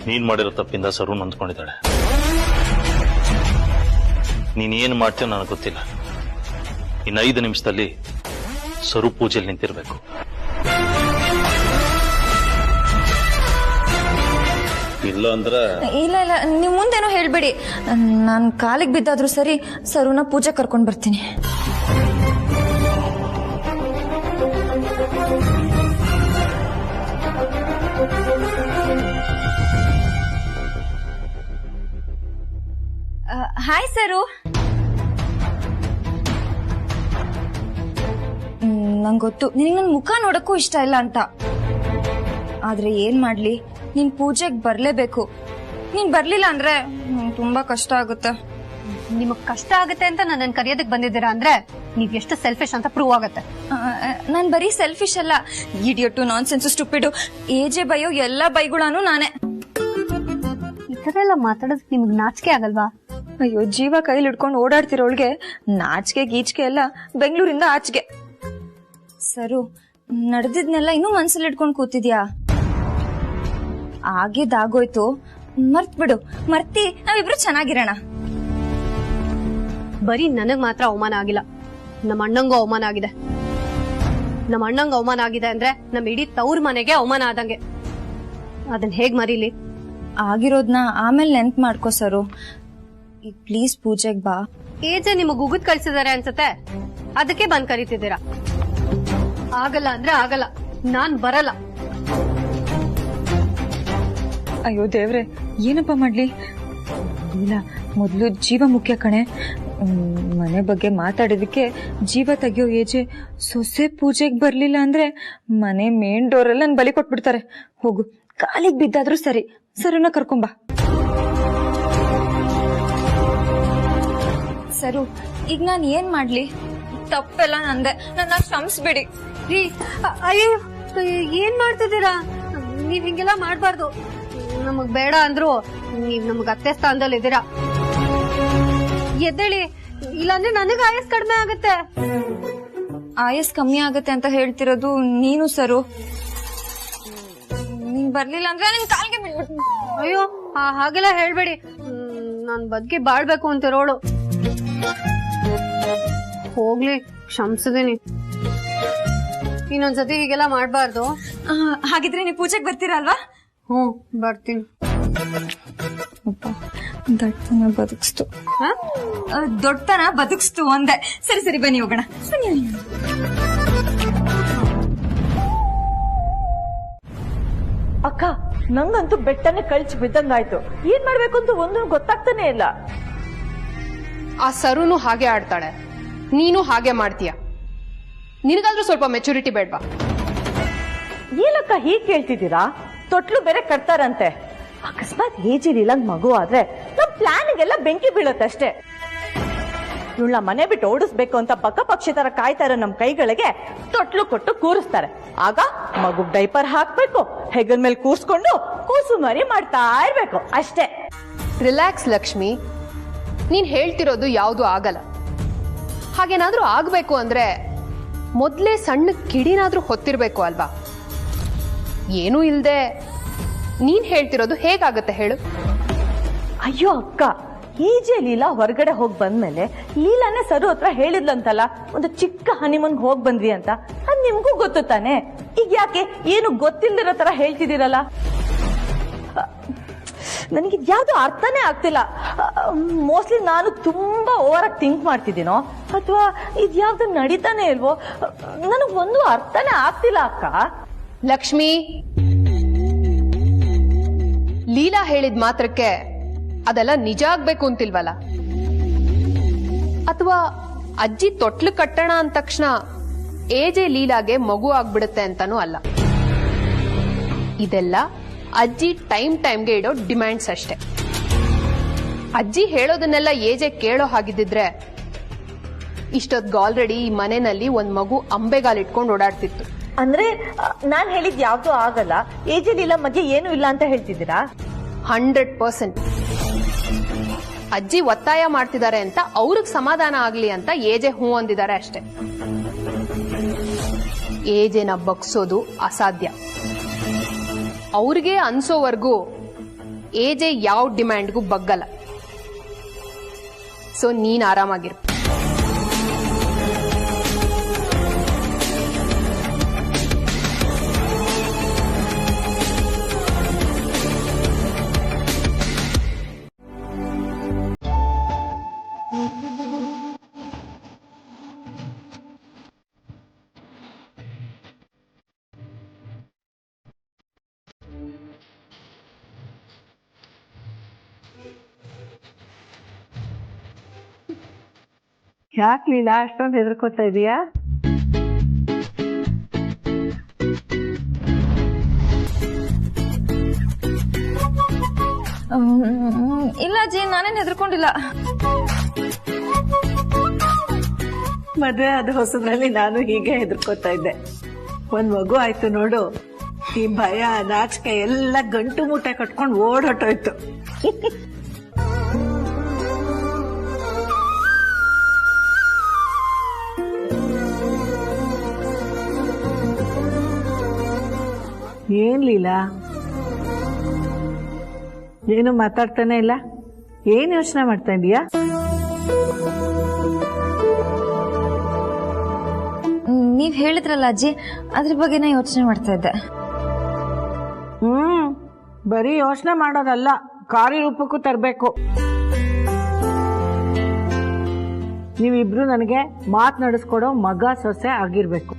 ನೀನ್ ಮಾಡಿರೋ ತಪ್ಪಿಂದ ಸರು ನೊಂದ್ಕೊಂಡಿದ್ದಾಳೆ. ನೀನೇನು ಮಾಡ್ತೀಯೋ ನನಗೆ ಗೊತ್ತಿಲ್ಲ. ಇನ್ನು 5 ನಿಮಿಷದಲ್ಲಿ ಸರು ಪೂಜೆಯಲ್ಲಿ ನಿಂತಿರ್ಬೇಕು. ಇಲ್ಲ ಅಂದ್ರೆ ಇಲ್ಲ ಇಲ್ಲ, ನೀವು ಮುಂದೇನೋ ಹೇಳ್ಬೇಡಿ. ನಾನು ಕಾಲಿಗೆ ಬಿದ್ದಾದ್ರೂ ಸರಿ ಸರುನ ಪೂಜೆ ಕರ್ಕೊಂಡು ಬರ್ತೀನಿ. ಹಾಯ್ ಸರು. ನಂಗೆ ಗೊತ್ತು ನಿನಗೆ ನನ್ನ ಮುಖ ನೋಡಕ್ಕೂ ಇಷ್ಟ ಇಲ್ಲ ಅಂತ. ಆದ್ರೆ ಏನ್ ಮಾಡ್ಲಿ, ನೀನ್ ಪೂಜೆಗೆ ಬರ್ಲೇಬೇಕು. ನೀನ್ ಬರ್ಲಿಲ್ಲ ಅಂದ್ರೆ ತುಂಬಾ ಕಷ್ಟ ಆಗುತ್ತೆ. ನಿಮಗ್ ಕಷ್ಟ ಆಗುತ್ತೆ ಅಂತ ನನ್ನ ಕರೆಯೋದಕ್ಕೆ ಬಂದಿದ್ದೀರಾ ಅಂದ್ರೆ ನೀವ್ ಎಷ್ಟು ಸೆಲ್ಫಿಶ್ ಅಂತ ಪ್ರೂವ್ ಆಗುತ್ತೆ. ನಾನ್ ಬರೀ ಸೆಲ್ಫಿಶ್ ಅಲ್ಲ, ಇಡಿಯಟ್ಟು, ನಾನ್ ಸೆನ್ಸ್, ಸ್ಟುಪಿಡು, ಏಜೆ ಬೈಯೋ ಎಲ್ಲಾ ಬೈಗಳಾನು ನಾನೇ. ಈ ತರ ಎಲ್ಲ ಮಾತಾಡೋದಕ್ಕೆ ನಿಮಗ್ ನಾಚಿಕೆ ಆಗಲ್ವಾ? ಅಯ್ಯೋ, ಜೀವ ಕೈಲಿ ಹಿಡ್ಕೊಂಡು ಓಡಾಡ್ತಿರೋಳ್ಗೆ ನಾಚಿಕೆ ಗೀಚಿಕೆ ಎಲ್ಲ ಬೆಂಗಳೂರಿಂದ ಆಚೆಗೆ. ಸರು, ನಡೆದಿದ್ನೆಲ್ಲ ಇನ್ನೂ ಮನ್ಸಲ್ಲಿ ಇಟ್ಕೊಂಡು ಕೂತಿದ್ಯಾ? ಆಗಿದ್ದಾಗೋಯ್ತು, ಮರ್ತ್ ಬಿಡು. ಮರ್ತಿ ನಾವಿಬ್ರು ಚೆನ್ನಾಗಿರೋಣ. ಬರೀ ನನಗ್ ಮಾತ್ರ ಅವಮಾನ ಆಗಿಲ್ಲ, ನಮ್ಮ ಅಣ್ಣಂಗೂ ಅವಮಾನ ಆಗಿದೆ. ನಮ್ಮ ಅಣ್ಣಂಗ ಅವಮಾನ ಆಗಿದೆ ಅಂದ್ರೆ ನಮ್ ಇಡೀ ತವ್ರ ಮನೆಗೆ ಅವಮಾನ ಆದಂಗೆ. ಅದನ್ನ ಹೇಗ್ ಮರೀಲಿ? ಆಗಿರೋದ್ನ ಆಮೇಲೆ ನೆನ್ಪ್ ಮಾಡ್ಕೋ ಸರು. ಈಗ ಪ್ಲೀಸ್ ಪೂಜೆಗ್ ಬಾ. ಏಜೆ ನಿಮಗ್ ಉಗುದ್ ಕಳ್ಸಿದಾರೆ ಅನ್ಸತ್ತೆ, ಅದಕ್ಕೆ ಬಂದ್ ಕರೀತಿದ್ದೀರಾ. ಆಗಲ್ಲ ಅಂದ್ರೆ ಆಗಲ್ಲ, ನಾನ್ ಬರಲ್ಲ. ಅಯ್ಯೋ ದೇವ್ರೆ, ಏನಪ್ಪ ಮಾಡ್ಲಿ? ಇಲ್ಲ, ಮೊದ್ಲು ಜೀವ ಮುಖ್ಯ ಕಣೆ. ಮನೆ ಬಗ್ಗೆ ಮಾತಾಡೋದಕ್ಕೆ ಜೀವ ತೆಗಿಯೋ ಏಜೆ ಸೊಸೆ ಪೂಜೆಗೆ ಬರ್ಲಿಲ್ಲ ಅಂದ್ರೆ ಮನೆ ಮೇನ್ ಡೋರ್ ಎಲ್ಲ ನನ್ ಬಲಿ ಕೊಟ್ಬಿಡ್ತಾರೆ. ಹೋಗು, ಕಾಲಿಗೆ ಬಿದ್ದಾದ್ರೂ ಸರಿ, ಸರುನ ಕರ್ಕೊಂಬಾ. ಸರು, ಈಗ ನಾನ್ ಏನ್ ಮಾಡ್ಲಿ? ತಪ್ಪೆಲ್ಲ ನಂದೆ, ನನ್ನ ಕ್ಷಮಿಸ್ಬಿಡಿ. ಅಯ್ಯೋ, ಏನ್ ಮಾಡ್ತಿದ್ದೀರಾ? ನೀವ್ ಹಿಂಗೆಲ್ಲ ಮಾಡ್ಬಾರ್ದು. ನಮಗ್ ಬೇಡ ಅಂದ್ರು ನೀವ್ ನಮಗ್ ಅತ್ತೆ ಸ್ಥಾನದಲ್ಲಿ ಇದ್ದೀರಾ. ಎದ್ದೇಳಿ, ಇಲ್ಲಾಂದ್ರೆ ನನಗ್ ಆಯಸ್ ಕಡಿಮೆ ಆಗುತ್ತೆ. ಆಯಸ್ ಕಮ್ಮಿ ಆಗತ್ತೆ ಅಂತ ಹೇಳ್ತಿರೋದು ನೀನು ಸರು. ನೀನ್ ಬರ್ಲಿಲ್ಲ ಅಂದ್ರೆ ನಿನ್ ಕಾಲ್ಗೆ ಬಿಡ್ಬಿಟ್ಟು. ಅಯ್ಯೋ, ಹಾಗೆಲ್ಲ ಹೇಳ್ಬೇಡಿ. ನಾನ್ ಬದುಕಿ ಬಾಳ್ಬೇಕು ಅಂತಿರೋಳು. ಹೋಗ್ಲಿ, ಕ್ಷಮಿಸಿದೀನಿ. ಇನ್ನೊಂದ್ಸತಿ ಹೀಗೆಲ್ಲ ಮಾಡ್ಬಾರ್ದು. ಹಾಗಿದ್ರೆ ನೀವು ಪೂಜೆಗೆ ಬರ್ತೀರಾ ಅಲ್ವಾ? ಬರ್ತೀನಿ. ದೊಡ್ಡತನ ಬದುಕಿಸ್ತು, ದೊಡ್ಡತನ ಬದುಕಿಸ್ತು ಅಂದೆ. ಸರಿ ಸರಿ, ಬನ್ನಿ ಹೋಗೋಣ. ಅಕ್ಕ, ನಂಗಂತೂ ಬೆಟ್ಟನೆ ಕಳ್ಚಿ ಬಿದ್ದಂಗಾಯ್ತು. ಏನ್ ಮಾಡ್ಬೇಕು ಅಂತ ಒಂದೊಂದು ಗೊತ್ತಾಗ್ತಾನೆ ಇಲ್ಲ. ಆ ಸರುನು ಹಾಗೆ ಆಡ್ತಾಳೆ, ನೀನು ಹಾಗೆ ಮಾಡ್ತೀಯ. ನಿನಗಾದ್ರೂ ಸ್ವಲ್ಪ ಮೆಚುರಿಟಿ ಬೇಡ್ವಾ? ಏನಕ್ಕ ಹೀಗ್ ಕೇಳ್ತಿದ್ದೀರಾ? ತೊಟ್ಲು ಬೇರೆ ಕಟ್ತಾರಂತೆ. ಅಕಸ್ಮಾತ್ ಏಜಿಲಿಲ್ಲ ಮಗು ಆದ್ರೆ ನಮ್ ಪ್ಲಾನ್ಗೆಲ್ಲ ಬೆಂಕಿ ಬೀಳತ್ತಷ್ಟೇ. ಇವಳ ಮನೆ ಬಿಟ್ಟು ಓಡಿಸ್ಬೇಕು ಅಂತ ಪಕ್ಕ ಪಕ್ಷಿ ತರ ಕಾಯ್ತಾರೆ. ನಮ್ ಕೈಗಳಿಗೆ ತೊಟ್ಲು ಕೊಟ್ಟು ಕೂರಿಸ್ತಾರೆ. ಆಗ ಮಗು ಡೈಪರ್ ಹಾಕ್ಬೇಕು, ಹೆಗಲ್ ಮೇಲೆ ಕೂರ್ಸ್ಕೊಂಡು ಕೂಸು ಮರಿ ಮಾಡ್ತಾ ಇರ್ಬೇಕು ಅಷ್ಟೇ. ರಿಲ್ಯಾಕ್ಸ್ ಲಕ್ಷ್ಮಿ, ನೀನ್ ಹೇಳ್ತಿರೋದು ಯಾವುದು ಆಗಲ್ಲ. ಹಾಗೇನಾದ್ರೂ ಆಗ್ಬೇಕು ಅಂದ್ರೆ ಮೊದ್ಲೇ ಸಣ್ಣ ಕಿಡಿನಾದ್ರೂ ಹೊತ್ತಿರ್ಬೇಕು ಅಲ್ವಾ? ಏನೂ ಇಲ್ದೆ ನೀನ್ ಹೇಳ್ತಿರೋದು ಹೇಗಾಗತ್ತೆ ಹೇಳು? ಅಯ್ಯೋ ಅಕ್ಕ, ಈಜೆ ಲೀಲಾ ಹೊರಗಡೆ ಹೋಗ್ ಬಂದ್ಮೇಲೆ ಲೀಲಾನೇ ಸರು ಹತ್ರ ಹೇಳಿದ್ಲಂತಲ್ಲ, ಒಂದು ಚಿಕ್ಕ ಹನಿಮೂನ್ಗೆ ಹೋಗ್ ಬಂದ್ವಿ ಅಂತ. ಅದ್ ನಿಮ್ಗೂ ಗೊತ್ತು ತಾನೆ. ಈಗ ಯಾಕೆ ಏನು ಗೊತ್ತಿಲ್ದಿರೋ ತರ ಹೇಳ್ತಿದ್ದೀರಲ್ಲ? ನನಗೆ ಯಾವ್ದು ಅರ್ಥನೇ ಆಗ್ತಿಲ್ಲ. ಮೋಸ್ಟ್ಲಿ ನಾನು ತುಂಬಾ ಓವರ್ ಆಗಿ ಥಿಂಕ್ ಮಾಡ್ತಿದ್ದೀನೋ ಅಥವಾ ಇದ್ಯಾವ್ದು ನಡೀತಾನೆ ಇಲ್ವೋ, ನನಗ್ ಒಂದು ಅರ್ಥನೇ ಆಗ್ತಿಲ್ಲ ಅಕ್ಕ. ಲಕ್ಷ್ಮಿ, ಲೀಲಾ ಹೇಳಿದ ಮಾತ್ರಕ್ಕೆ ಅದೆಲ್ಲ ನಿಜ ಆಗ್ಬೇಕು ಅಂತಿಲ್ವಲ್ಲ? ಅಥವಾ ಅಜ್ಜಿ ತೊಟ್ಲು ಕಟ್ಟಣ ಅಂದ ತಕ್ಷಣ ಏಜೆ ಲೀಲಾಗೆ ಮಗು ಆಗ್ಬಿಡುತ್ತೆ ಅಂತಾನೂ ಅಲ್ಲ. ಇದೆಲ್ಲ ಅಜ್ಜಿ ಟೈಮ್ಗೆ ಇಡೋ ಡಿಮ್ಯಾಂಡ್ಸ್ ಅಷ್ಟೇ. ಅಜ್ಜಿ ಹೇಳೋದನ್ನೆಲ್ಲ ಏಜೆ ಕೇಳೋ ಹಾಗಿದ್ದಿದ್ರೆ ಇಷ್ಟೊತ್ಗೆ ಆಲ್ರೆಡಿ ಈ ಮನೆಯಲ್ಲಿ ಒಂದ್ ಮಗು ಅಂಬೆಗಾಲಿಟ್ಕೊಂಡು ಓಡಾಡ್ತಿತ್ತು. ಅಂದ್ರೆ ನಾನ್ ಹೇಳಿದ್ ಯಾವ್ದು ಆಗಲ್ಲ, ಏಜೆ ಲೀಲಾ ಮಧ್ಯೆ ಏನು ಇಲ್ಲ ಅಂತ ಹೇಳ್ತಿದ್ದೀರಾ? 100%. ಅಜ್ಜಿ ಒತ್ತಾಯ ಮಾಡ್ತಿದ್ದಾರೆ ಅಂತ ಅವ್ರಿಗೆ ಸಮಾಧಾನ ಆಗ್ಲಿ ಅಂತ ಏಜೆ ಹೂ ಅಂದಿದ್ದಾರೆ ಅಷ್ಟೇ. ಏಜೆನ ಬಗ್ಸೋದು ಅಸಾಧ್ಯ. ಅವ್ರಿಗೆ ಅನ್ಸೋವರೆಗೂ ಎಜೆ ಯಾವ ಡಿಮ್ಯಾಂಡ್ಗೂ ಬಗ್ಗಲ್ಲ. ಸೊ ನೀನ್ ಆರಾಮಾಗಿರು. ಯಾಕೆ ಲೀಲಾ ಅಷ್ಟೊಂದು ಹೆದರ್ಕೋತಾ ಇದೀಯಾ? ಇಲ್ಲ ಅಜ್ಜಿ, ನಾನೇನು ಹೆದರ್ಕೊಂಡಿಲ್ಲ. ಮದ್ವೆ ಆದ ಹೊಸದ್ರಲ್ಲಿ ನಾನು ಹೀಗೆ ಹೆದರ್ಕೋತಾ ಇದ್ದೆ. ಒಂದ್ ಮಗು ಆಯ್ತು ನೋಡು, ಈ ಭಯ ನಾಚಿಕೆ ಎಲ್ಲ ಗಂಟು ಮೂಟೆ ಕಟ್ಕೊಂಡು ಓಡೋಟೋಯ್ತು. ಏನ್ ಲೀಲಾ, ಏನು ಮಾತಾಡ್ತಾನೆ ಇಲ್ಲ? ಏನ್ ಯೋಚನೆ ಮಾಡ್ತಾ ಇದೀಯಾ? ನೀವ್ ಹೇಳಿದ್ರಲ್ಲ ಅಜ್ಜಿ, ಅದ್ರ ಬಗ್ಗೆನೇ ಯೋಚನೆ ಮಾಡ್ತಾ ಇದ್ದೆ. ಬರೀ ಯೋಚನೆ ಮಾಡೋದಲ್ಲ, ಕಾರ್ಯರೂಪಕ್ಕೂ ತರಬೇಕು. ನೀವಿಬ್ರು ನನಗೆ ಮಾತು ನಡೆಸ್ಕೊಡೋ ಮಗ ಸೊಸೆ ಆಗಿರ್ಬೇಕು.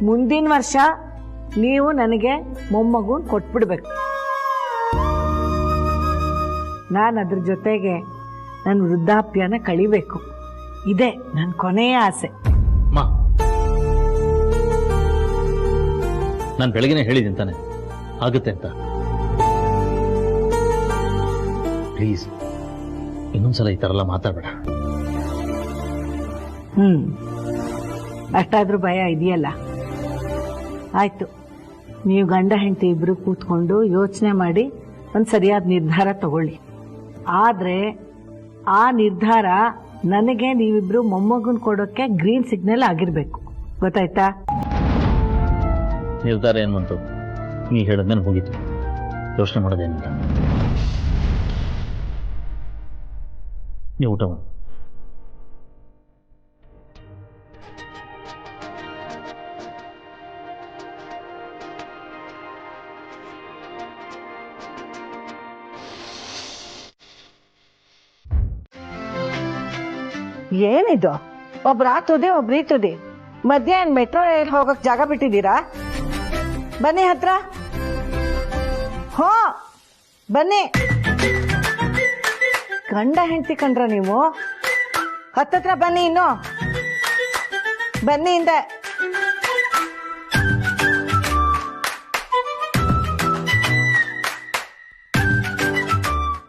ಮುಂದಿನ ವರ್ಷ ನೀವು ನನಗೆ ಮೊಮ್ಮಗು ಕೊಟ್ಬಿಡ್ಬೇಕು. ನಾನು ಅದ್ರ ಜೊತೆಗೆ ನನ್ನ ವೃದ್ಧಾಪ್ಯನ ಕಳಿಬೇಕು. ಇದೇ ನನ್ನ ಕೊನೆಯ ಆಸೆ. ನಾನು ಬೆಳಗಿನ ಹೇಳಿದ್ದೀನಿ ತಾನೆ ಆಗುತ್ತೆ ಅಂತ. ಪ್ಲೀಸ್ ಇನ್ನೊಂದ್ಸಲ ಈ ತರ ಎಲ್ಲ ಮಾತಾಡಬೇಡ. ಅಷ್ಟಾದ್ರೂ ಭಯ ಇದೆಯಲ್ಲ. ಆಯ್ತು, ನೀವು ಗಂಡ ಹೆಂಡತಿ ಇಬ್ರು ಕೂತ್ಕೊಂಡು ಯೋಚನೆ ಮಾಡಿ ಒಂದು ಸರಿಯಾದ ನಿರ್ಧಾರ ತಗೊಳ್ಳಿ. ಆದ್ರೆ ಆ ನಿರ್ಧಾರ ನನಗೆ ನೀವಿಬ್ರು ಮೊಮ್ಮಗನ್ ಕೊಡೋಕೆ ಗ್ರೀನ್ ಸಿಗ್ನಲ್ ಆಗಿರ್ಬೇಕು. ಗೊತ್ತಾಯ್ತಾ? ನಿರ್ಧಾರ ಏನ್ ಬಂತು? ನೀ ಹೇಳದ್ಮೇಲೆ ಹೋಗಿತ್ತು, ಯೋಚನೆ ಮಾಡೋದೇನಿಲ್ಲ. ನೀವು ಊಟ ಮಾಡಿ. ಏನಿದು, ಒಬ್ರು ಆ ತುದಿ ಒಬ್ರು ಈ ತುದಿ ಮಧ್ಯ ಏನ್ ಮೆಟ್ರೋ ರೈಲ್ ಹೋಗಕ್ ಜಾಗ ಬಿಟ್ಟಿದ್ದೀರಾ? ಬನ್ನಿ ಹತ್ರ. ಹೋ ಬನ್ನಿ. ಗಂಡ ಹೆಂಡತಿ ಕಂಡ್ರ ನೀವು? ಹತ್ತತ್ರ ಬನ್ನಿ. ಇನ್ನು ಬನ್ನಿ ಹಿಂದೆ.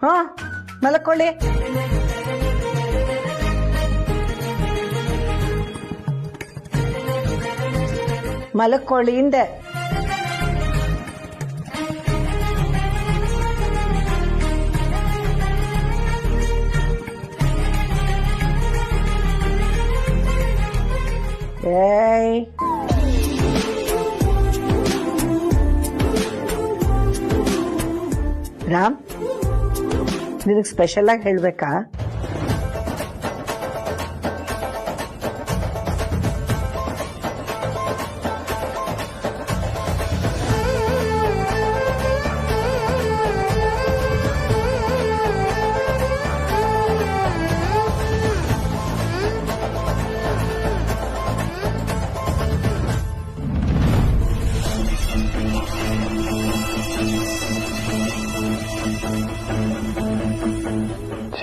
ಹಾ ಮಲ್ಕೊಳ್ಳಿ. ಮಲ್ಕೊಳ್ಳಿ ಹಿಂದೆ. ಏಯ್ ರಾಮ್, ನಿನಗೆ ಸ್ಪೆಷಲ್ ಆಗಿ ಹೇಳ್ಬೇಕಾ?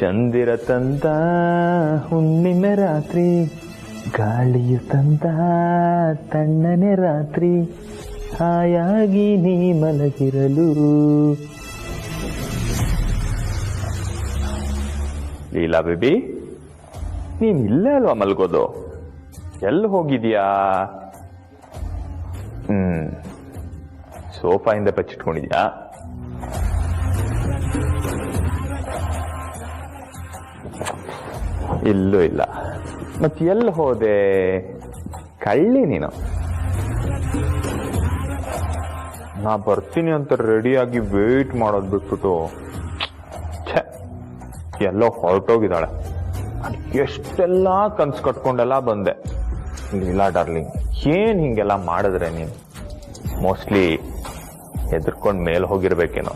ಚಂದಿರ ತಂದ ಹುಣ್ಣಿಮೆ ರಾತ್ರಿ, ಗಾಳಿಯು ತಂದ ತಣ್ಣನೆ ರಾತ್ರಿ, ಹಾಯಾಗಿ ನೀ ಮಲಗಿರಲು. ಲೀಲಾ ಬೇಬಿ, ನೀನ್ ಇಲ್ಲೇ ಅಲ್ವಾ ಮಲ್ಗೋದು? ಎಲ್ಲಿ ಹೋಗಿದ್ಯಾ? ಸೋಫಾಯಿಂದ ಬಚ್ಚಿಟ್ಕೊಂಡಿದ್ಯಾ? ಇಲ್ಲೂ ಇಲ್ಲ. ಮತ್ತೆ ಎಲ್ಲಿ ಹೋದೆ? ಕಳ್ಳಿ ನೀನು. ನಾ ಬರ್ತೀನಿ ಅಂತ ರೆಡಿಯಾಗಿ ವೇಟ್ ಮಾಡೋದು ಬಿಟ್ಬಿಟ್ಟು ಎಲ್ಲೋ ಹೊರಟೋಗಿದ್ದಾಳೆ. ಎಷ್ಟೆಲ್ಲ ಕನ್ಸು ಕಟ್ಕೊಂಡೆಲ್ಲ ಬಂದೆ. ಇಲ್ಲ ಡಾರ್ಲಿಂಗ್, ಏನ್ ಹಿಂಗೆಲ್ಲ ಮಾಡಿದ್ರೆ ನೀನು ಮೋಸ್ಟ್ಲಿ ಹೆದರ್ಕೊಂಡ್ ಮೇಲೆ ಹೋಗಿರ್ಬೇಕೇನೋ.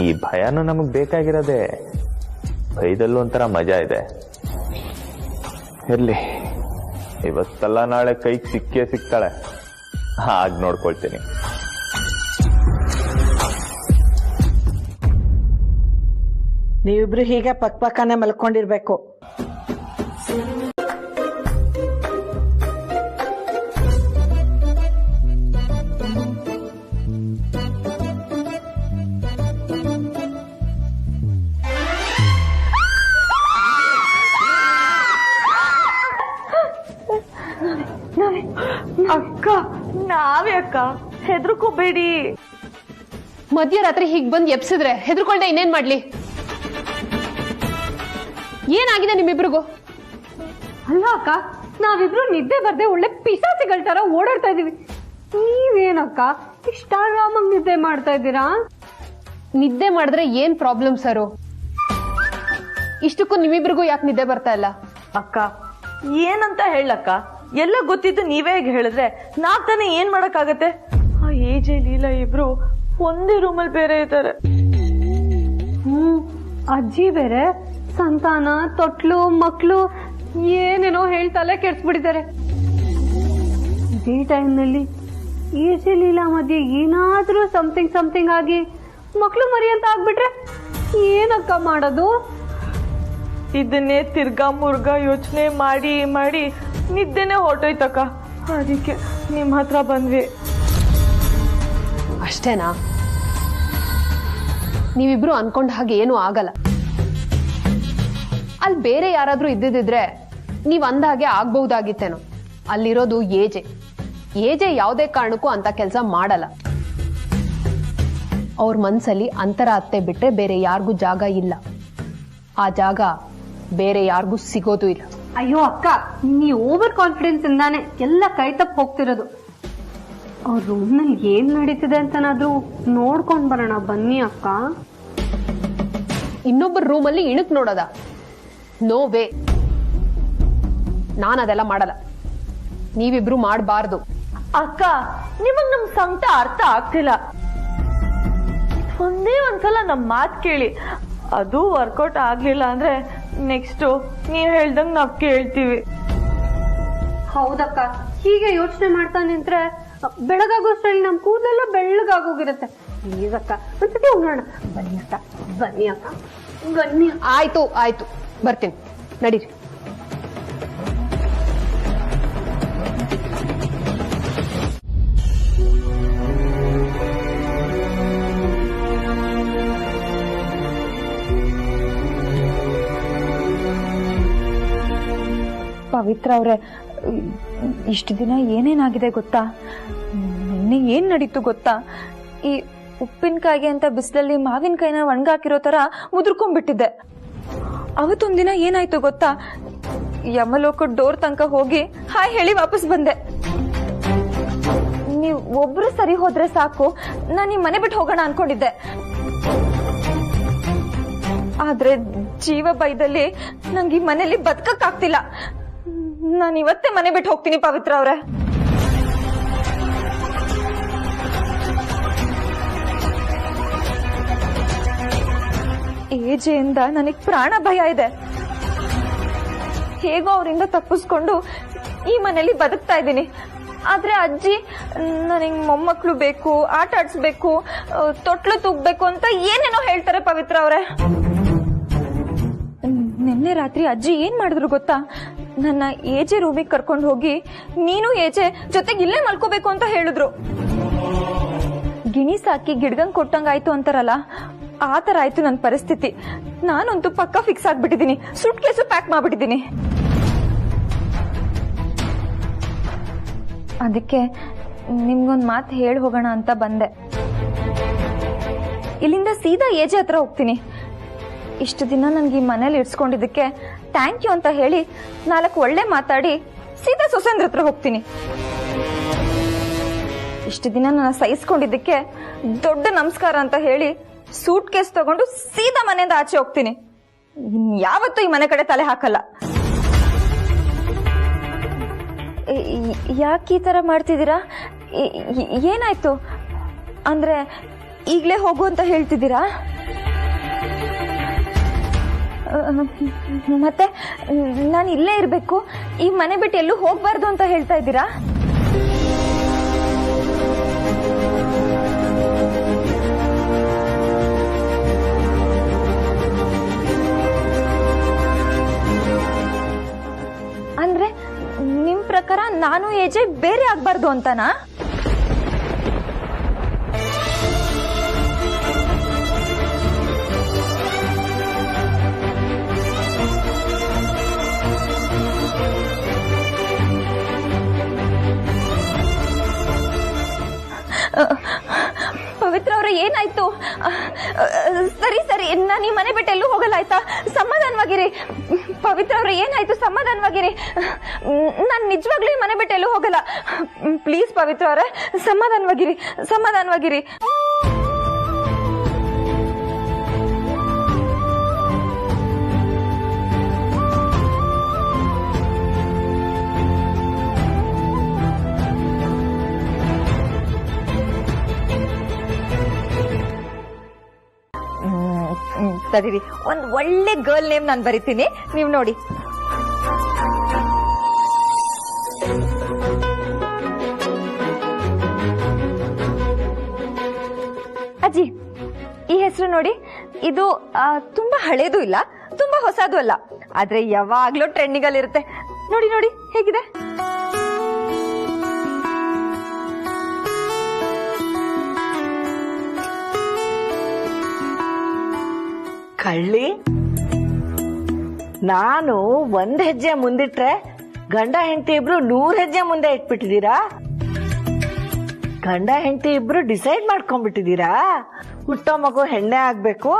ಈ ಭಯನೂ ನಮಗ್ ಬೇಕಾಗಿರೋದೆ. ಭಯದಲ್ಲೂ ಒಂಥರ ಮಜಾ ಇದೆ. ಇರ್ಲಿ, ಇವತ್ತಲ್ಲ ನಾಳೆ ಕೈಗೆ ಸಿಕ್ಕೇ ಸಿಗ್ತಾಳೆ. ಹಾಗೆ ನೋಡ್ಕೊಳ್ತೀನಿ. ನೀವಿಬ್ರು ಹೀಗೆ ಪಕ್ಕನೆ ಮಲ್ಕೊಂಡಿರ್ಬೇಕು. ಅಕ್ಕ, ನಾವೇ ಅಕ್ಕ, ಹೆದರ್ಕೋಬೇಡಿ. ಮಧ್ಯರಾತ್ರಿ ಹೀಗ್ ಬಂದ್ ಎಪ್ಸಿದ್ರೆ ಹೆದರ್ಕೊಂಡೆ ಇನ್ನೇನ್ ಮಾಡ್ಲಿ? ಏನಾಗಿದೆ ನಿಮ್ಮಿಬ್ರಿಗೂ? ಅಲ್ಲ ಅಕ್ಕ, ನಾವಿಬ್ರು ನಿದ್ದೆ ಬರ್ದೆ ಒಳ್ಳೆ ಪಿಶಾಚಿಗಳ ತರ ಓಡಾಡ್ತಾ ಇದೀವಿ. ನೀವೇನಕ್ಕ ಇಷ್ಟ ಆರಾಮಾಗಿ ನಿದ್ದೆ ಮಾಡ್ತಾ ಇದ್ದೀರಾ? ನಿದ್ದೆ ಮಾಡಿದ್ರೆ ಏನ್ ಪ್ರಾಬ್ಲಮ್ ಸರು? ಇಷ್ಟಕ್ಕೂ ನಿಮ್ಮಿಬ್ರಿಗೂ ಯಾಕೆ ನಿದ್ದೆ ಬರ್ತಾ ಇಲ್ಲ? ಅಕ್ಕ, ಏನಂತ ಹೇಳಕ್ಕ? ಎಲ್ಲ ಗೊತ್ತಿದ್ದು ನೀವೇ ಹೇಗೆ ಹೇಳಿದ್ರೆ ನಾವ್ ತಾನೇ ಏನ್ ಮಾಡಕ್ಕಾಗತ್ತೆ? ಆ ಏಜೆ ಲೀಲಾ ಇಬ್ರು ಒಂದೇ ರೂಮಲ್ಲಿ ಬೇರೆ ಇದ್ದಾರೆ. ಅಜ್ಜಿ ಬೇರೆ ಸಂತಾನ, ತೊಟ್ಲು, ಮಕ್ಳು ಏನೇನೋ ಹೇಳ್ತಲೇ ಕೆಡ್ಸ್ಬಿಟ್ಟಿದ್ದಾರೆ. ಇದೇ ಟೈಮ್ನಲ್ಲಿ ಏಜೆ ಲೀಲಾ ಮಧ್ಯೆ ಏನಾದ್ರೂ ಸಮಥಿಂಗ್ ಆಗಿ ಮಕ್ಳು ಮರಿ ಅಂತ ಆಗ್ಬಿಟ್ರೆ ಏನಕ್ಕ ಮಾಡೋದು? ಇದನ್ನೇ ತಿರ್ಗಾ ಮುರ್ಗಾ ಯೋಚನೆ ಮಾಡಿ ಮಾಡಿ ನಿದ್ದೆನೆ ಹೊರಟೋಯ್ತಕ್ಕ. ಅದಕ್ಕೆ ನಿಮ್ ಹತ್ರ ಬಂದ್ವಿ. ಅಷ್ಟೇನಾ? ನೀವಿಬ್ರು ಅನ್ಕೊಂಡ ಹಾಗೆ ಏನೂ ಆಗಲ್ಲ. ಅಲ್ಲಿ ಬೇರೆ ಯಾರಾದ್ರೂ ಇದ್ದಿದ್ರೆ ನೀವ್ ಅಂದ ಹಾಗೆ ಆಗ್ಬಹುದಾಗಿತ್ತೇನೋ. ಅಲ್ಲಿರೋದು ಏಜೆ ಯಾವುದೇ ಕಾರಣಕ್ಕೂ ಅಂತ ಕೆಲಸ ಮಾಡಲ್ಲ. ಅವ್ರ ಮನ್ಸಲ್ಲಿ ಅಂತರ ಅತ್ತೆ ಬಿಟ್ರೆ ಬೇರೆ ಯಾರಿಗೂ ಜಾಗ ಇಲ್ಲ. ಆ ಜಾಗ ಬೇರೆ ಯಾರಿಗೂ ಸಿಗೋದು ಇಲ್ಲ. ಅಯ್ಯೋ ಅಕ್ಕ, ನೀವು ಓವರ್ ಕಾನ್ಫಿಡೆನ್ಸ್ ಇಂದಾನೆ ಎಲ್ಲ ಕೈ ತಪ್ಪ ಹೋಗ್ತಿರೋದು. ಅವ್ರ ರೂಮ್ ನಲ್ಲಿ ಏನ್ ನಡೀತಿದೆ ಅಂತನಾದ್ರೂ ನೋಡ್ಕೊಂಡ್ ಬರೋಣ ಬನ್ನಿ ಅಕ್ಕ. ಇನ್ನೊಬ್ಬರ ರೂಮಲ್ಲಿ ಇಣಕ್ ನೋಡೋದ? No way. ನಾನು ಅದೆಲ್ಲ ಮಾಡಲ್ಲ. ನೀವಿಬ್ರು ಮಾಡಬಾರ್ದು. ಅಕ್ಕ, ನಿಮಗ್ ನಮ್ ಸಂಕಟ ಅರ್ಥ ಆಗ್ತಿಲ್ಲ. ಒಂದೇ ಒಂದ್ಸಲ ನಮ್ ಮಾತ್ ಕೇಳಿ. ಅದು ವರ್ಕೌಟ್ ಆಗ್ಲಿಲ್ಲ ಅಂದ್ರೆ ನೆಕ್ಸ್ಟ್ ನೀವ್ ಹೇಳ್ದಂಗ್ ನಾವ್ ಕೇಳ್ತೀವಿ. ಹೌದಕ್ಕ, ಹೀಗೆ ಯೋಚನೆ ಮಾಡ್ತಾ ನಿಂತ್ರೆ ಬೆಳಗಾಗೋಷ್ಟ್ರಲ್ಲಿ ನಮ್ ಕೂದಲೆಲ್ಲ ಬೆಳ್ಳಗಾಗೋಗಿರುತ್ತೆ. ಪ್ಲೀಸ್ ಅಕ್ಕ, ಒಂದ್ಸತಿ ಹೋಗೋಣ. ಬನ್ನಿ ಅಕ್ಕ, ಬನ್ನಿ ಅಕ್ಕ, ಬನ್ನಿ. ಆಯ್ತು, ಬರ್ತೀನಿ, ನಡೀರಿ. ಪವಿತ್ರ ಅವ್ರೆ, ಇಷ್ಟು ದಿನ ಏನೇನಾಗಿದೆ ಗೊತ್ತಾ? ನಿನ್ನೆ ಏನ್ ನಡೀತು ಗೊತ್ತಾ? ಈ ಉಪ್ಪಿನಕಾಯಿಗೆ ಅಂತ ಬಿಸಿಲಲ್ಲಿ ಮಾವಿನಕಾಯಿನ ಒಣಗಾಕಿರೋ ತರ ಮುದುರ್ಕೊಂಡ್ಬಿಟ್ಟಿದ್ದೆ. ಅವತ್ತೊಂದಿನ ಏನಾಯ್ತು ಗೊತ್ತಾ? ಯಮಲೋಕದ ಡೋರ್ ತನಕ ಹೋಗಿ ಹಾಯ್ ಹೇಳಿ ವಾಪಸ್ ಬಂದೆ. ನೀವ್ ಒಬ್ರು ಸರಿ ಹೋದ್ರೆ ಸಾಕು, ನಾನು ಈ ಮನೆ ಬಿಟ್ಟು ಹೋಗೋಣ ಅನ್ಕೊಂಡಿದ್ದೆ. ಆದ್ರೆ ಜೀವ ಭಯದಲ್ಲಿ ನಂಗೆ ಈ ಮನೇಲಿ ಬದುಕಕ್ಕಾಗ್ತಿಲ್ಲ. ನಾನು ಇವತ್ತೇ ಮನೆ ಬಿಟ್ಟು ಹೋಗ್ತೀನಿ ಪವಿತ್ರ ಅವ್ರೆ. ಏಜೆಯಿಂದ ನನಗ್ ಪ್ರಾಣ ಭಯ ಇದೆ. ಹೇಗೋ ಅವರಿಂದ ತಪ್ಪಿಸ್ಕೊಂಡು ಈ ಮನೇಲಿ ಬದುಕ್ತಾ ಇದ್ದೀನಿ. ಆದ್ರೆ ಅಜ್ಜಿ ನನಗ್ ಮೊಮ್ಮಕ್ಳು ಬೇಕು, ಆಟ ಆಡ್ಸ್ಬೇಕು, ತೊಟ್ಲು ತೂಗ್ಬೇಕು ಅಂತ ಏನೇನೋ ಹೇಳ್ತಾರೆ ಪವಿತ್ರ ಅವ್ರೆ. ನಿನ್ನೆ ರಾತ್ರಿ ಅಜ್ಜಿ ಏನ್ ಮಾಡಿದ್ರು ಗೊತ್ತಾ? ನನ್ನ ಏಜೆ ರೂಮಿಗೆ ಕರ್ಕೊಂಡು ಹೋಗಿ ನೀನು ಏಜೆ ಜೊತೆಗೆ ಇಲ್ಲೇ ಮಲ್ಕೋಬೇಕು ಅಂತ ಹೇಳಿದ್ರು. ಗಿಣಿ ಸಾಕಿ ಗಿಡ್ಗಂಗ್ ಕೊಟ್ಟಂಗಾಯ್ತು ಅಂತಾರಲ್ಲ, ಆ ತರ ಆಯ್ತು ನನ್ನ ಪರಿಸ್ಥಿತಿ. ನಾನಂತೂ ಪಕ್ಕ ಫಿಕ್ಸ್ ಆಗ್ಬಿಟ್ಟಿದ್ದೀನಿ. ಸೂಟ್ ಕೇಸು ಪ್ಯಾಕ್ ಮಾಡ್ಬಿಟ್ಟಿದ್ದೀನಿ. ಅದಕ್ಕೆ ನಿಮ್ಗೊಂದ್ ಮಾತು ಹೇಳಿ ಹೋಗೋಣ ಅಂತ ಬಂದೆ. ಇಲ್ಲಿಂದ ಸೀದಾ ಏಜೆ ಹತ್ರ ಹೋಗ್ತೀನಿ. ಇಷ್ಟು ದಿನ ನನ್ಗೆ ಈ ಮನೇಲಿ ಇಡ್ಸ್ಕೊಂಡಿದ್ದಕ್ಕೆ ಥ್ಯಾಂಕ್ ಯು ಅಂತ ಹೇಳಿ 4 ಒಳ್ಳೆ ಮಾತಾಡಿ ಸೀದಾ ಸೊಸೆಂದ್ರ ಹತ್ರ ಹೋಗ್ತೀನಿ. ಇಷ್ಟು ದಿನ ನಾನು ಸಹಿಸ್ಕೊಂಡಿದ್ದಕ್ಕೆ ದೊಡ್ಡ ನಮಸ್ಕಾರ ಅಂತ ಹೇಳಿ ಸೂಟ್ ಕೇಸ್ ತಗೊಂಡು ಸೀದಾ ಮನೆಯಿಂದ ಆಚೆ ಹೋಗ್ತೀನಿ. ಇನ್ಯಾವತ್ತೂ ಈ ಮನೆ ಕಡೆ ತಲೆ ಹಾಕಲ್ಲ. ಯಾಕೆ ಈ ತರ ಮಾಡ್ತಿದ್ದೀರಾ? ಏನಾಯ್ತು? ಅಂದ್ರೆ ಈಗ್ಲೇ ಹೋಗು ಅಂತ ಹೇಳ್ತಿದ್ದೀರಾ? ಮತ್ತೆ ನಾನು ಇಲ್ಲೇ ಇರ್ಬೇಕು, ಈ ಮನೆ ಬಿಟ್ಟು ಎಲ್ಲೂ ಹೋಗ್ಬಾರ್ದು ಅಂತ ಹೇಳ್ತಾ ಇದ್ದೀರಾ? ಅಂದ್ರೆ ನಿಮ್ ಪ್ರಕಾರ ನಾನು ಏಜೆ ಬೇರೆ ಆಗ್ಬಾರ್ದು ಅಂತನಾ? ಪವಿತ್ರ ಅವ್ರ ಏನಾಯ್ತು? ಸರಿ ಸರಿ, ನಾನು ಈ ಮನೆ ಬಿಟ್ಟು ಎಲ್ಲೂ ಹೋಗಲ್ಲ ಆಯ್ತಾ? ಸಮಾಧಾನವಾಗಿರಿ. ಪವಿತ್ರ ಅವ್ರ ಏನಾಯ್ತು? ಸಮಾಧಾನವಾಗಿರಿ. ನಾನು ನಿಜವಾಗ್ಲೂ ಈ ಮನೆ ಬಿಟ್ಟು ಎಲ್ಲೂ ಹೋಗಲ್ಲ. ಪ್ಲೀಸ್ ಪವಿತ್ರ ಅವ್ರೆ, ಸಮಾಧಾನವಾಗಿರಿ, ಸಮಾಧಾನವಾಗಿರಿ. ಸರಿ, ಒಂದ್ ಒಳ್ಳೆ ಗರ್ಲ್ ನೇಮ್ ನಾನು ಬರಿತೀನಿ, ನೀವು ನೋಡಿ. ಅಜ್ಜಿ, ಈ ಹೆಸರು ನೋಡಿ. ಇದು ತುಂಬಾ ಹಳೇದು ಇಲ್ಲ, ತುಂಬಾ ಹೊಸದು ಅಲ್ಲ, ಆದ್ರೆ ಯಾವಾಗ್ಲೂ ಟ್ರೆಂಡಿಂಗ್ ಇರುತ್ತೆ. ನೋಡಿ ನೋಡಿ ಹೇಗಿದೆ. ಕಳ್ಳಿ, ನಾನು ಒಂದ್ ಹೆಜ್ಜೆ ಮುಂದಿಟ್ರೆ ಗಂಡ ಹೆಂಡತಿ ಇಬ್ರು 100 ಹೆಜ್ಜೆ ಮುಂದೆ ಇಟ್ಬಿಟ್ಟಿದ್ದೀರಾ. ಗಂಡ ಹೆಂಡತಿ ಇಬ್ರು ಡಿಸೈಡ್ ಮಾಡ್ಕೊಂಡ್ಬಿಟ್ಟಿದ್ದೀರಾ ಹುಟ್ಟೋ ಮಗು ಹೆಣ್ಣೆ ಆಗ್ಬೇಕು,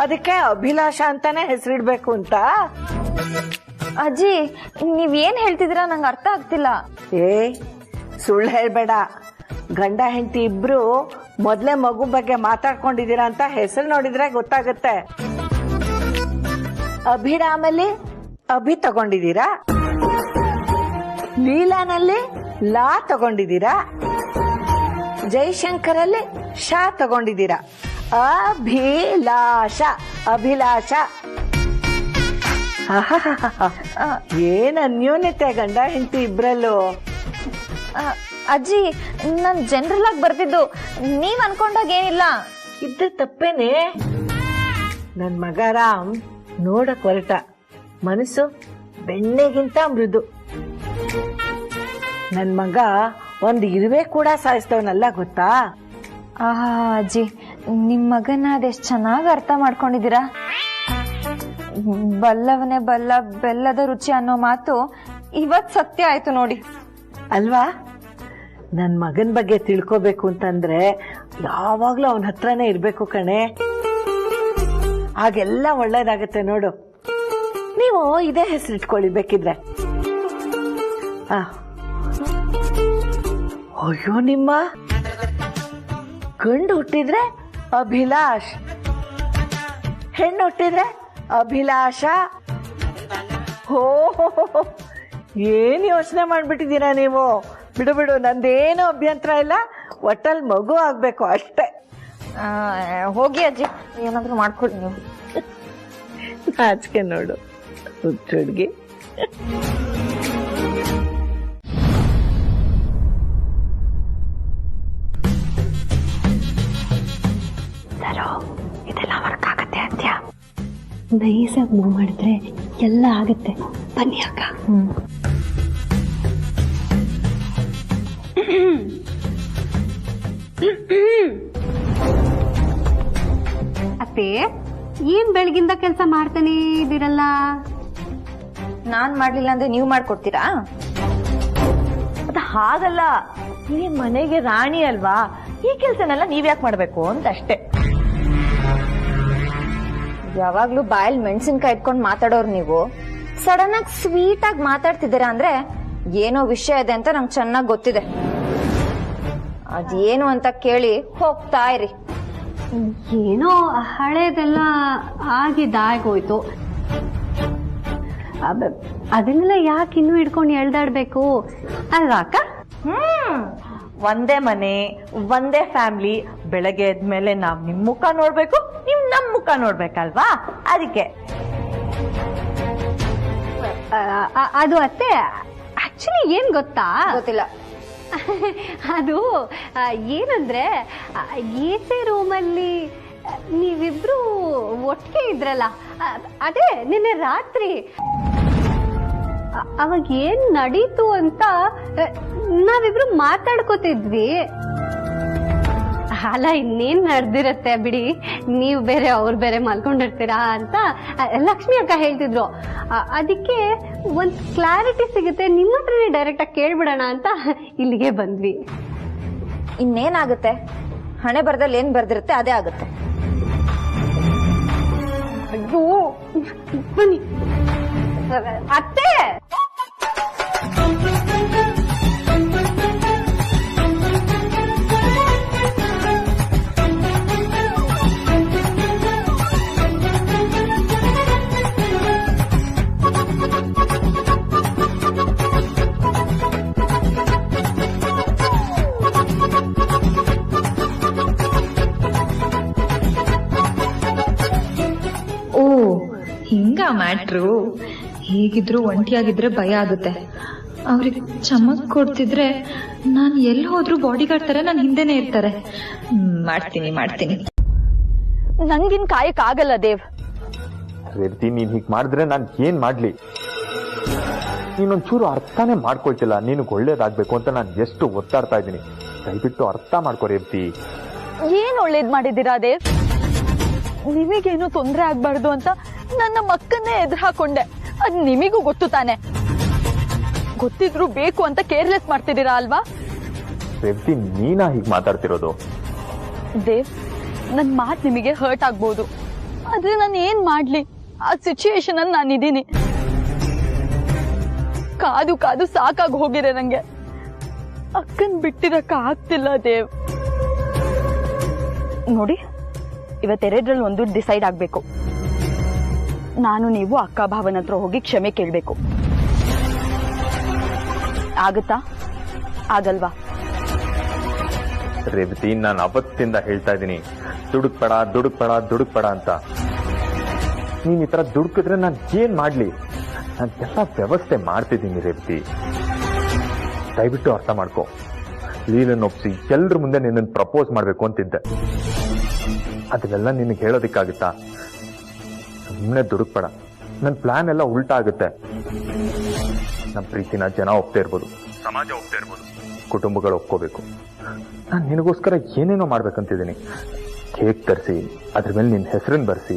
ಅದಕ್ಕೆ ಅಭಿಲಾಷ ಅಂತಾನೆ ಹೆಸರಿಡ್ಬೇಕು ಅಂತ. ಅಜ್ಜಿ, ನೀವೇನ್ ಹೇಳ್ತಿದ್ದೀರಾ ನಂಗೆ ಅರ್ಥ ಆಗ್ತಿಲ್ಲ. ಸುಳ್ಳು ಹೇಳ್ಬೇಡ. ಗಂಡ ಹೆಂಡತಿ ಇಬ್ರು ಮೊದ್ಲೇ ಮಗು ಬಗ್ಗೆ ಮಾತಾಡ್ಕೊಂಡಿದ್ದೀರಾ ಅಂತ ಹೆಸರು ನೋಡಿದ್ರೆ ಗೊತ್ತಾಗುತ್ತೆ. ಅಭಿರಾಮಲ್ಲಿ ಅಭಿ ತಗೊಂಡಿದ್ದೀರಾ, ಲೀಲಾನಲ್ಲಿ ಲಾ ತಗೊಂಡಿದ್ದೀರಾ, ಜೈಶಂಕರಲ್ಲಿ ಶಾ ತಗೊಂಡಿದ್ದೀರಾ. ಅಭಿಲಾಷ, ಅಭಿಲಾಷ. ಏನ್ ಅನ್ಯೋನ್ಯತೆ ಗಂಡ ಹೆಂಡತಿ ಇಬ್ರಲ್ಲೂ. ಅಜ್ಜಿ, ನಾನ್ ಜನರಲ್ ಆಗಿ ಬರ್ತಿದ್ದು, ನೀವ್ ಅನ್ಕೊಂಡಾಗ ಏನಿಲ್ಲ. ಇದ್ದ ತಪ್ಪೇನೆ. ನನ್ ಮಗ ರಾಮ್ ನೋಡಕ್ ಹೊರಟ, ಮನಸ್ಸು ಬೆಣ್ಣೆಗಿಂತ ಮೃದು. ನನ್ ಮಗ ಒಂದ್ ಇರುವೆ ಕೂಡ ಸಾಯಿಸ್ತವನಲ್ಲ, ಗೊತ್ತಾ? ಅಜ್ಜಿ, ನಿಮ್ ಮಗನ ಅದೆಷ್ಟ್ ಚೆನ್ನಾಗಿ ಅರ್ಥ ಮಾಡ್ಕೊಂಡಿದ್ದೀರಾ. ಬಲ್ಲವನೇ ಬಲ್ಲ ಬೆಲ್ಲದ ರುಚಿ ಅನ್ನೋ ಮಾತು ಇವತ್ ಸತ್ಯ ಆಯ್ತು ನೋಡಿ. ಅಲ್ವಾ? ನನ್ ಮಗನ್ ಬಗ್ಗೆ ತಿಳ್ಕೋಬೇಕು ಅಂತಂದ್ರೆ ಯಾವಾಗ್ಲೂ ಅವನ ಹತ್ರನೇ ಇರ್ಬೇಕು ಕಣೆ, ಹಾಗೆಲ್ಲ ಒಳ್ಳೇದಾಗತ್ತೆ ನೋಡು. ನೀವು ಇದೇ ಹೆಸರು ಇಟ್ಕೊಳ್ಳಿ ಬೇಕಿದ್ರೆ. ಅಯ್ಯೋ, ನಿಮ್ಮ ಗಂಡು ಹುಟ್ಟಿದ್ರೆ ಅಭಿಲಾಷ್, ಹೆಣ್ಣು ಹುಟ್ಟಿದ್ರೆ ಅಭಿಲಾಷ. ಹೋ, ಏನ್ ಯೋಚನೆ ಮಾಡ್ಬಿಟ್ಟಿದ್ದೀರಾ ನೀವು. ಬಿಡು ಬಿಡು, ನಂದೇನು ಅಭ್ಯಂತರ ಇಲ್ಲ, ಒಟ್ಟಲ್ಲಿ ಮಗು ಆಗ್ಬೇಕು ಅಷ್ಟೇ. ಹೋಗಿ ಅಜ್ಜಿ, ಏನಾದ್ರೂ ಮಾಡ್ಕೊಡಿ ನೀವು. ನಾಚಿಕೆ ನೋಡು ಹುಡುಗಿ. ಇದೆಲ್ಲ ವರ್ಕ್ ಆಗತ್ತೆ ಅಂತ್ಯ. ನೈಸಾಗಿ ಮೂವ್ ಮಾಡಿದ್ರೆ ಎಲ್ಲ ಆಗತ್ತೆ. ಬನ್ನಿ ಅಕ್ಕ. ಅತ್ತೆ, ಏನ್ ಬೆಳಗಿಂದ ಕೆಲಸ ಮಾಡ್ತಾನೆ ಇದಿರಲ್ಲ? ನಾನ್ ಮಾಡ್ಲಿಲ್ಲ ಅಂದ್ರೆ ನೀವ್ ಮಾಡ್ಕೊಡ್ತೀರಾ? ಅದ ಹಾಗಲ್ಲ, ನೀವ್ ಮನೆಗೆ ರಾಣಿ ಅಲ್ವಾ, ಈ ಕೆಲ್ಸನೆಲ್ಲ ನೀವ್ ಯಾಕೆ ಮಾಡ್ಬೇಕು ಅಂತ ಅಷ್ಟೇ. ಯಾವಾಗ್ಲೂ ಬಾಯಲ್ಲಿ ಮೆಣಸಿನ್ಕಾಯಿ ಇಟ್ಕೊಂಡ್ ಮಾತಾಡೋರು ನೀವು ಸಡನ್ ಆಗಿ ಸ್ವೀಟ್ ಆಗಿ ಮಾತಾಡ್ತಿದ್ದೀರಾ ಅಂದ್ರೆ ಏನೋ ವಿಷಯ ಇದೆ ಅಂತ ನಂಗೆ ಚೆನ್ನಾಗಿ ಗೊತ್ತಿದೆ. ಅದೇನು ಅಂತ ಕೇಳಿ ಹೋಗ್ತಾ ಇರಿ. ಏನೋ ಹಳೇದೆಲ್ಲ ಆಗಿದ್ದಾಗೋಯ್ತು. ಅದನ್ನೆಲ್ಲ ಯಾಕೆ ಇನ್ನೂ ಹಿಡ್ಕೊಂಡು ಎಳ್ದಾಡ್ಬೇಕು ಅಲ್ವಾ ಅಕ್ಕ? ಒಂದೇ ಮನೆ, ಒಂದೇ ಫ್ಯಾಮಿಲಿ. ಬೆಳಗ್ಗೆ ಎದ್ಮೇಲೆ ನಾವ್ ನಿಮ್ ಮುಖ ನೋಡ್ಬೇಕು, ನೀವ್ ನಮ್ ಮುಖ ನೋಡ್ಬೇಕಲ್ವಾ? ಅದಕ್ಕೆ ಅದು ಅತ್ತೆ ಆಕ್ಚುಲಿ ಏನ್ ಗೊತ್ತಾ? ಗೊತ್ತಿಲ್ಲ. ಅದು ಏನಂದ್ರೆ ಎಸಿ ರೂಮಲ್ಲಿ ನೀವಿಬ್ರು ಒಟ್ಟಿಗೆ ಇದ್ರಲ್ಲ, ಅದೇ ನಿನ್ನೆ ರಾತ್ರಿ ಅವಾಗ ಏನ್ ನಡೀತು ಅಂತ ನಾವಿಬ್ರು ಮಾತಾಡ್ಕೋತಿದ್ವಿ. ಅಲ್ಲ ಇನ್ನೇನ್ ನಡೆದಿರತ್ತೆ ಬಿಡಿ, ನೀವು ಬೇರೆ ಅವ್ರು ಬೇರೆ ಮಲ್ಕೊಂಡಿರ್ತೀರಾ ಅಂತ ಲಕ್ಷ್ಮಿ ಅಕ್ಕ ಹೇಳ್ತಿದ್ರು. ಅದಕ್ಕೆ ಒಂದ್ ಕ್ಲಾರಿಟಿ ಸಿಗುತ್ತೆ, ನಿಮ್ಮ ಹತ್ರನೇ ಡೈರೆಕ್ಟ್ ಆಗಿ ಕೇಳ್ಬಿಡೋಣ ಅಂತ ಇಲ್ಲಿಗೆ ಬಂದ್ವಿ. ಇನ್ನೇನಾಗುತ್ತೆ? ಹಣೆ ಬರ್ದಲ್ಲಿ ಏನ್ ಬರ್ದಿರುತ್ತೆ ಅದೇ ಆಗುತ್ತೆ. ಅಯ್ಯೋ ಬನ್ನಿ ಅತ್ತೆ. ಓ ಹಿಂಗ ಮ್ಯಾಟ್ರು. ಹೇಗಿದ್ರು ಒಂಟಿಯಾಗಿದ್ರೆ ಭಯ ಆಗುತ್ತೆ. ಅವ್ರಿಗೆ ಚಮಕ್ ಕೊಡ್ತಿದ್ರೆ ನಾನು ಎಲ್ಲಿ ಹೋದ್ರು ಬಾಡಿಗಾರ್ಡ್ ತರ ನನ್ನ ಹಿಂದೆನೆ ಇರ್ತಾರೆ. ಮಾಡ್ತೀನಿ. ನಂಗಿನ್ ಕಾಯಕ್ ಆಗಲ್ಲ ದೇವ್. ರೇವತಿ, ನೀನ್ ಹೀಗ್ ಮಾಡಿದ್ರೆ ನಾನ್ ಏನ್ ಮಾಡ್ಲಿ? ನೀನೊಂಚೂರು ಅರ್ಥನೇ ಮಾಡ್ಕೊಳ್ತಿಲ್ಲ. ನಿನಗ್ ಒಳ್ಳೇದಾಗ್ಬೇಕು ಅಂತ ನಾನು ಎಷ್ಟು ಒತ್ತಾಡ್ತಾ ಇದ್ದೀನಿ. ದಯವಿಟ್ಟು ಅರ್ಥ ಮಾಡ್ಕೊ ರೇವತಿ. ಏನ್ ಒಳ್ಳೇದ್ ಮಾಡಿದ್ದೀರಾ ದೇವ್? ನಿಮಗೇನು ತೊಂದ್ರೆ ಆಗ್ಬಾರ್ದು ಅಂತ ನನ್ನ ಮಕ್ಕನ್ನೇ ಎದುರು ಹಾಕೊಂಡೆ. ಅದ್ ನಿಮಿಗೂ ಗೊತ್ತು ತಾನೆ. ಗೊತ್ತಿದ್ರು ಬೇಕು ಅಂತ ಕೇರ್ಲೆಸ್ ಮಾಡ್ತಿದ್ದೀರಾ ಅಲ್ವಾ? ರೇವತಿ, ನೀನಾ ಹೀಗ್ ಮಾತಾಡ್ತಿರೋದು? ದೇವ್, ನನ್ ಮಾತ್ ನಿಮಗೆ ಹರ್ಟ್ ಆಗ್ಬೋದು, ಆದ್ರೆ ನಾನು ಏನ್ ಮಾಡ್ಲಿ? ಆ ಸಿಚುಯೇಷನ್ ಅಲ್ಲಿ ನಾನಿದ್ದೀನಿ. ಕಾದು ಕಾದು ಸಾಕಾಗಿ ಹೋಗಿದೆ ನಂಗೆ. ಅಕ್ಕನ್ ಬಿಟ್ಟಿರಕ್ಕ ಆಗ್ತಿಲ್ಲ ದೇವ್. ನೋಡಿ, ಇವತ್ತೆರಡರಲ್ಲಿ ಒಂದು ಡಿಸೈಡ್ ಆಗ್ಬೇಕು. ನಾನು ನೀವು ಅಕ್ಕ ಭಾವನ ಹತ್ರ ಹೋಗಿ ಕ್ಷಮೆ ಕೇಳ್ಬೇಕು. ಆಗುತ್ತಾ? ಆಗಲ್ವಾ? ರೇವತಿ, ನಾನು ಅವತ್ತಿಂದ ಹೇಳ್ತಾ ಇದ್ದೀನಿ, ದುಡುಕ್ಬೇಡ ಅಂತ. ನೀನ್ ಈ ತರ ದುಡುಕಿದ್ರೆ ನಾನು ಏನ್ ಮಾಡ್ಲಿ? ನಾನು ಎಲ್ಲ ವ್ಯವಸ್ಥೆ ಮಾಡ್ತಿದ್ದೀನಿ ರೇವತಿ. ದಯವಿಟ್ಟು ಅರ್ಥ ಮಾಡ್ಕೊ. ಲೀಲನ್ ಒಪ್ಸಿ ಎಲ್ರ ಮುಂದೆ ನಿನ್ನ ಪ್ರಪೋಸ್ ಮಾಡ್ಬೇಕು ಅಂತಿದ್ದೆ. ಅದನ್ನೆಲ್ಲ ನಿನಗೆ ಹೇಳೋದಿಕ್ಕಾಗುತ್ತಾ? ಸುಮ್ಮನೆ ದುಡುಕ್ಬೇಡ. ನನ್ನ ಪ್ಲಾನ್ ಎಲ್ಲ ಉಲ್ಟಾ ಆಗುತ್ತೆ. ನಮ್ಮ ಪ್ರೀತಿನ ಜನ ಒಪ್ತಾ ಇರ್ಬೋದು, ಸಮಾಜ ಒಪ್ತಾ ಇರ್ಬೋದು, ಕುಟುಂಬಗಳು ಒಪ್ಕೋಬೇಕು. ನಾನು ನಿನಗೋಸ್ಕರ ಏನೇನೋ ಮಾಡ್ಬೇಕಂತಿದ್ದೀನಿ. ಕೇಕ್ ತರಿಸಿ ಅದ್ರ ಮೇಲೆ ನಿನ್ನ ಹೆಸರನ್ನು ಬರ್ಸಿ.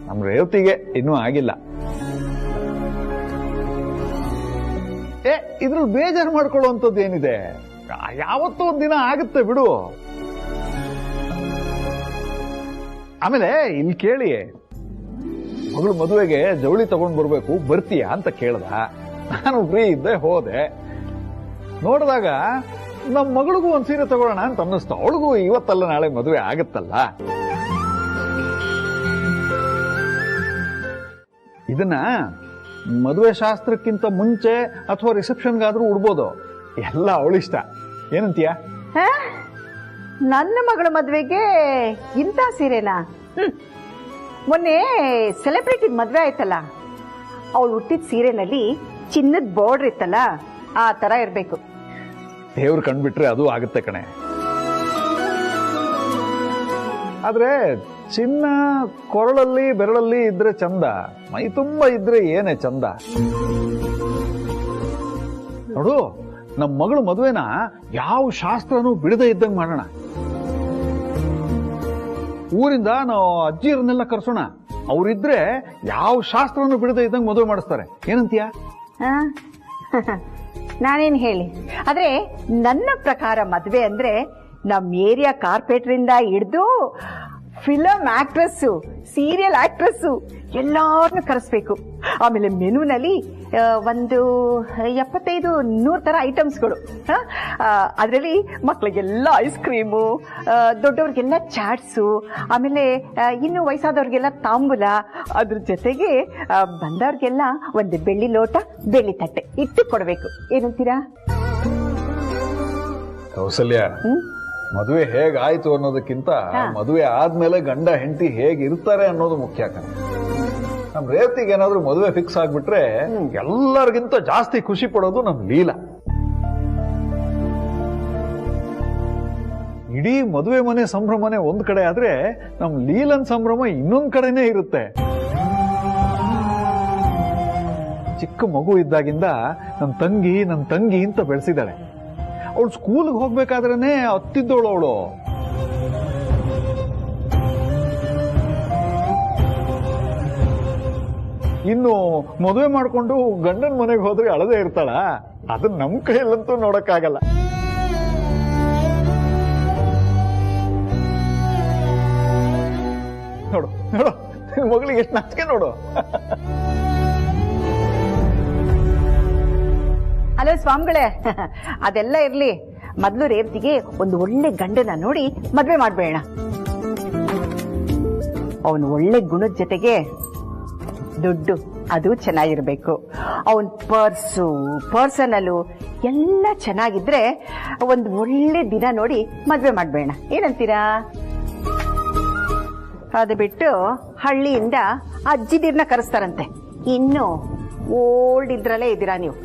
ನಮ್ಮ ರೇವತಿಗೆ ಇನ್ನೂ ಆಗಿಲ್ಲ. ಇದ್ರಲ್ಲಿ ಬೇಜಾರು ಮಾಡ್ಕೊಳ್ಳುವಂಥದ್ದು ಏನಿದೆ? ಯಾವತ್ತೂ ಒಂದಿನ ಆಗುತ್ತೆ ಬಿಡು. ಆಮೇಲೆ ಇಲ್ಲಿ ಕೇಳಿ, ಮಗಳು ಮದುವೆಗೆ ಜವಳಿ ತಗೊಂಡ್ ಬರ್ಬೇಕು, ಬರ್ತೀಯಾ ಅಂತ ಕೇಳ್ದ. ನಾನು ಫ್ರೀ ಇದ್ದೆ, ಹೋದೆ. ನೋಡಿದಾಗ ನಮ್ಮ ಮಗಳಿಗೂ ಒಂದ್ ಸೀರೆ ತಗೊಳ್ಳೋಣ ಅಂತ ಅನ್ನಿಸ್ತು. ಅವಳಿಗೂ ಇವತ್ತಲ್ಲ ನಾಳೆ ಮದುವೆ ಆಗುತ್ತಲ್ಲ. ಇದನ್ನ ಮದುವೆ ಶಾಸ್ತ್ರಕ್ಕಿಂತ ಮುಂಚೆ ಅಥವಾ ರಿಸೆಪ್ಷನ್ಗಾದ್ರೂ ಉಡ್ಬೋದು. ಎಲ್ಲ ಅವಳಿಷ್ಟ. ಏನಂತೀಯ? ನನ್ನ ಮಗಳ ಮದ್ವೆಗೆ ಇಂಥ ಸೀರೆನಾ? ಮೊನ್ನೆ ಸೆಲೆಬ್ರಿಟಿ ಮದ್ವೆ ಆಯ್ತಲ್ಲ, ಅವಳು ಹುಟ್ಟಿದ ಸೀರೆನಲ್ಲಿ ಚಿನ್ನದ ಬಾರ್ಡರ್ ಇತ್ತಲ್ಲ, ಆ ತರ ಇರ್ಬೇಕು. ದೇವ್ರು ಕಂಡ್ಬಿಟ್ರೆ ಅದು ಆಗುತ್ತೆ ಕಣೆ. ಆದ್ರೆ ಚಿನ್ನ ಕೊರಳಲ್ಲಿ ಬೆರಳಲ್ಲಿ ಇದ್ರೆ ಚಂದ, ಮೈ ತುಂಬ ಇದ್ರೆ ಏನೇ ಚಂದ. ನೋಡು, ನಮ್ಮ ಮಗಳು ಮದುವೆನ ಯಾವ ಶಾಸ್ತ್ರನೂ ಬಿಡದೆ ಇದ್ದಂಗೆ ಮಾಡೋಣ. ಊರಿಂದ ನಾವು ಅಜ್ಜಿಯರನ್ನೆಲ್ಲ ಕರ್ಸೋಣ. ಅವರಿದ್ರೆ ಯಾವ ಶಾಸ್ತ್ರನೂ ಬಿಡದೆ ಇದ್ದಂಗೆ ಮದುವೆ ಮಾಡಿಸ್ತಾರೆ. ಏನಂತೀಯ? ನಾನೇನು ಹೇಳಿ. ಆದರೆ ನನ್ನ ಪ್ರಕಾರ ಮದುವೆ ಅಂದರೆ ನಮ್ಮ ಏರಿಯಾ ಕಾರ್ಪೊರೇಟ್ರಿಂದ ಹಿಡಿದು ಫಿಲಮ್ ಆಕ್ಟ್ರೆಸ್ಸು, ಸೀರಿಯಲ್ ಆಕ್ಟ್ರೆಸ್ಸು ಎಲ್ಲಾರನ್ನೂ ಕರೆಸ್ಬೇಕು. ಆಮೇಲೆ ಮೆನುನಲ್ಲಿ ಒಂದು 75-100 ಥರ ಐಟಮ್ಸ್ಗಳು. ಅದರಲ್ಲಿ ಮಕ್ಕಳಿಗೆಲ್ಲ ಐಸ್ ಕ್ರೀಮು, ದೊಡ್ಡವ್ರಿಗೆಲ್ಲ ಚಾಟ್ಸು, ಆಮೇಲೆ ಇನ್ನು ವಯಸ್ಸಾದವ್ರಿಗೆಲ್ಲ ತಾಂಬೂಲ, ಅದ್ರ ಜೊತೆಗೆ ಬಂದವ್ರಿಗೆಲ್ಲ ಒಂದು ಬೆಳ್ಳಿ ಲೋಟ, ಬೆಳ್ಳಿ ತಟ್ಟೆ ಇಟ್ಟು ಕೊಡಬೇಕು. ಏನಂತೀರಾ? ಕೌಸಲ್ಯ, ಮದುವೆ ಹೇಗಾಯ್ತು ಅನ್ನೋದಕ್ಕಿಂತ ಮದುವೆ ಆದ್ಮೇಲೆ ಗಂಡ ಹೆಂಡತಿ ಹೇಗಿರ್ತಾರೆ ಅನ್ನೋದು ಮುಖ್ಯ. ನಮ್ ರೇವತಿಗೆ ಏನಾದ್ರೂ ಮದುವೆ ಫಿಕ್ಸ್ ಆಗ್ಬಿಟ್ರೆ ಎಲ್ಲರಿಗಿಂತ ಜಾಸ್ತಿ ಖುಷಿ ಪಡೋದು ನಮ್ ಲೀಲಾ. ಇಡೀ ಮದುವೆ ಮನೆ ಸಂಭ್ರಮನೆ ಒಂದ್ ಕಡೆ ಆದ್ರೆ ನಮ್ ಲೀಲನ್ ಸಂಭ್ರಮ ಇನ್ನೊಂದ್ ಕಡೆನೇ ಇರುತ್ತೆ. ಚಿಕ್ಕ ಮಗು ಇದ್ದಾಗಿಂದ ನಮ್ ತಂಗಿ ಅಂತ ಬೆಳೆಸಿದಾಳೆ. ಅವಳು ಸ್ಕೂಲ್ಗೆ ಹೋಗ್ಬೇಕಾದ್ರೇನೆ ಹತ್ತಿದ್ದವಳು ಅವಳು. ಇನ್ನು ಮದುವೆ ಮಾಡ್ಕೊಂಡು ಗಂಡನ ಮನೆಗೆ ಹೋದ್ರೆ ಅಳದೇ ಇರ್ತಾಳ. ಅದನ್ನ ನಮ್ ಕೈಯಲ್ಲಂತೂ ನೋಡಕ್ಕಾಗಲ್ಲ. ನೋಡು ನೋಡು, ಮಗಳಿಗೆ ಎಷ್ಟು ನಾಚಿಕೆ ನೋಡು. ಹಲೋ ಸ್ವಾಮಿಗಳೇ, ಅದೆಲ್ಲ ಇರ್ಲಿ. ಮೊದಲು ರೇವತಿಗೆ ಒಂದು ಒಳ್ಳೆ ಗಂಡನ ನೋಡಿ ಮದ್ವೆ ಮಾಡ್ಬೇಡ. ಅವನು ಒಳ್ಳೆ ಗುಣದ ಜೊತೆಗೆ ದುಡ್ಡು ಅದು ಚೆನ್ನಾಗಿರ್ಬೇಕು. ಅವನ್ ಪರ್ಸನಲು ಎಲ್ಲ ಚೆನ್ನಾಗಿದ್ರೆ ಒಂದು ಒಳ್ಳೆ ದಿನ ನೋಡಿ ಮದ್ವೆ ಮಾಡ್ಬೇಡ. ಏನಂತೀರಾ? ಅದು ಬಿಟ್ಟು ಹಳ್ಳಿಯಿಂದ ಅಜ್ಜಿದಿರ್ನ ಕರೆಸ್ತಾರಂತೆ. ಇನ್ನು ಓಲ್ಡ್ ಇದ್ರಲ್ಲೇ ಇದ್ದೀರಾ ನೀವು.